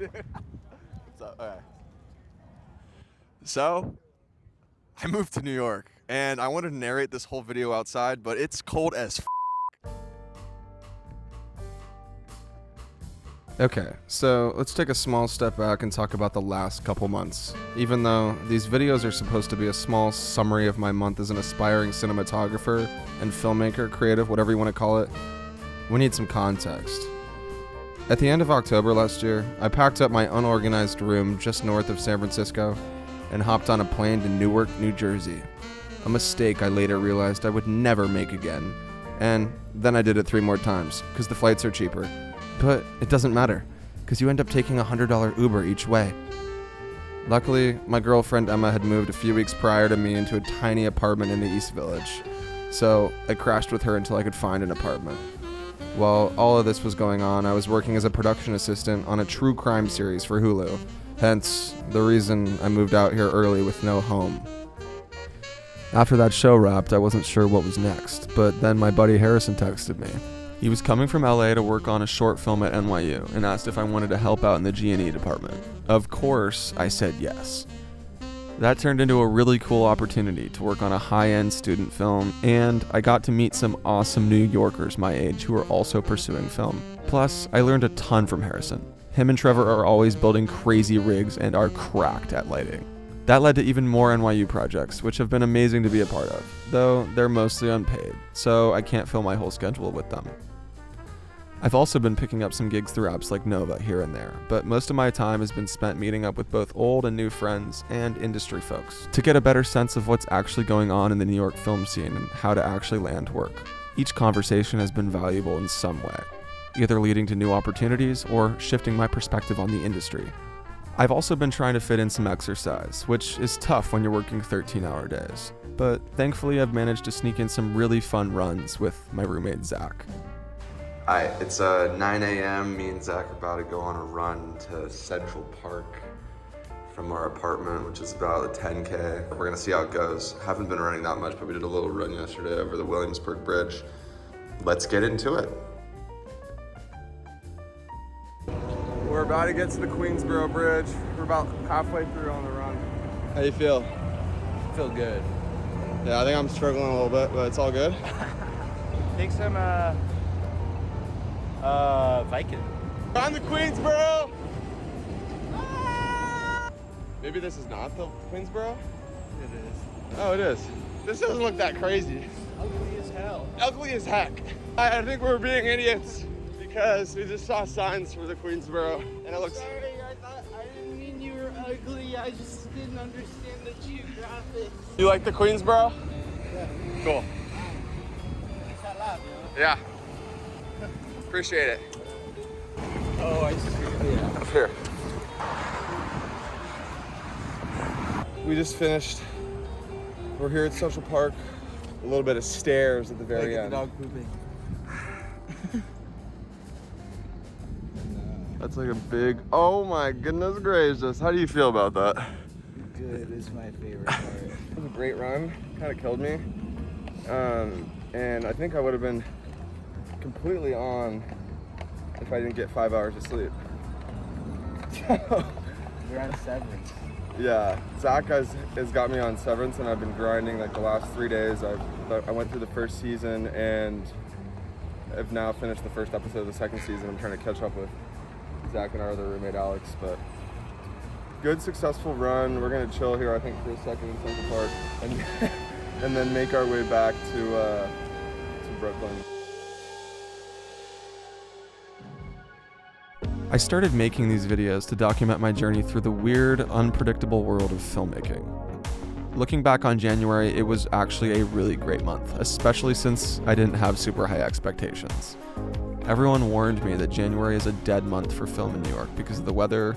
Okay. So, I moved to New York, and I wanted to narrate this whole video outside, but it's cold as f***. Okay, so let's take a small step back and talk about the last couple months. Even though these videos are supposed to be a small summary of my month as an aspiring cinematographer and filmmaker, creative, whatever you want to call it, we need some context. At the end of October last year, I packed up my unorganized room just north of San Francisco and hopped on a plane to Newark, New Jersey. A mistake I later realized I would never make again. And then I did it 3 more times, because the flights are cheaper. But it doesn't matter, because you end up taking a $100 Uber each way. Luckily, my girlfriend Emma had moved a few weeks prior to me into a tiny apartment in the East Village, so I crashed with her until I could find an apartment. While all of this was going on, I was working as a production assistant on a true crime series for Hulu, hence the reason I moved out here early with no home. After that show wrapped, I wasn't sure what was next, but then my buddy Harrison texted me. He was coming from LA to work on a short film at NYU and asked if I wanted to help out in the G&E department. Of course, I said yes. That turned into a really cool opportunity to work on a high-end student film, and I got to meet some awesome New Yorkers my age who are also pursuing film. Plus, I learned a ton from Harrison. Him and Trevor are always building crazy rigs and are cracked at lighting. That led to even more NYU projects, which have been amazing to be a part of, though they're mostly unpaid, so I can't fill my whole schedule with them. I've also been picking up some gigs through apps like Nova here and there, but most of my time has been spent meeting up with both old and new friends and industry folks to get a better sense of what's actually going on in the New York film scene and how to actually land work. Each conversation has been valuable in some way, either leading to new opportunities or shifting my perspective on the industry. I've also been trying to fit in some exercise, which is tough when you're working 13-hour days, but thankfully I've managed to sneak in some really fun runs with my roommate Zach. Hi, it's 9 a.m. Me and Zach are about to go on a run to Central Park from our apartment, which is about a 10K. We're gonna see how it goes. Haven't been running that much, but we did a little run yesterday over the Williamsburg Bridge. Let's get into it. We're about to get to the Queensboro Bridge. We're about halfway through on the run. How you feel? I feel good. Yeah, I think I'm struggling a little bit, but it's all good. Take some Viking. On the Queensboro! Maybe this is not the Queensboro? It is. Oh, it is. This doesn't look that crazy. Ugly as hell. Ugly as heck. I think we're being idiots because we just saw signs for the Queensboro and it looks... Sorry, I didn't mean you were ugly. I just didn't understand the geographics. You like the Queensboro? Yeah. Cool. It's that loud, you know? Yeah. Appreciate it. Oh, I see. Yeah. Up here. We just finished. We're here at Central Park. A little bit of stairs at the very end. The dog pooping. That's like a big, oh my goodness gracious. How do you feel about that? Good is my favorite part. It was a great run, kind of killed me. And I think I would have been completely on if I didn't get 5 hours of sleep. You're on severance. Yeah, Zach has got me on severance and I've been grinding like the last 3 days. I went through the first season and I've now finished the first episode of the second season. I'm trying to catch up with Zach and our other roommate Alex, but good successful run. We're gonna chill here I think for a second in Central Park and then make our way back to Brooklyn. I started making these videos to document my journey through the weird, unpredictable world of filmmaking. Looking back on January, it was actually a really great month, especially since I didn't have super high expectations. Everyone warned me that January is a dead month for film in New York because of the weather,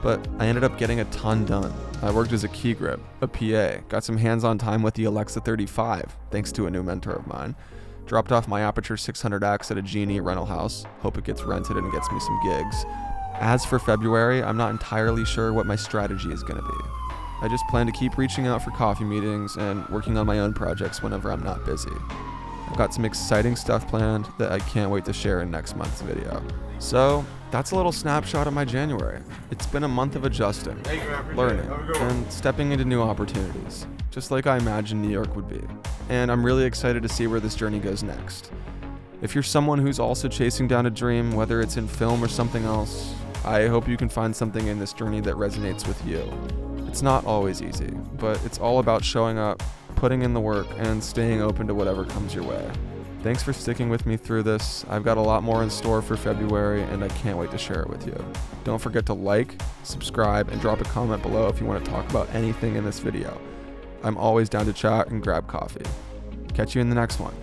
but I ended up getting a ton done. I worked as a key grip, a PA, got some hands-on time with the Alexa 35, thanks to a new mentor of mine, dropped off my Aperture 600X at a G&E rental house, hope it gets rented and gets me some gigs. As for February, I'm not entirely sure what my strategy is going to be. I just plan to keep reaching out for coffee meetings and working on my own projects whenever I'm not busy. I've got some exciting stuff planned that I can't wait to share in next month's video. So, That's a little snapshot of my January. It's been a month of adjusting, learning, and stepping into new opportunities, just like I imagined New York would be. And I'm really excited to see where this journey goes next. If you're someone who's also chasing down a dream, whether it's in film or something else, I hope you can find something in this journey that resonates with you. It's not always easy, but it's all about showing up, putting in the work, and staying open to whatever comes your way. Thanks for sticking with me through this. I've got a lot more in store for February, and I can't wait to share it with you. Don't forget to like, subscribe, and drop a comment below if you want to talk about anything in this video. I'm always down to chat and grab coffee. Catch you in the next one.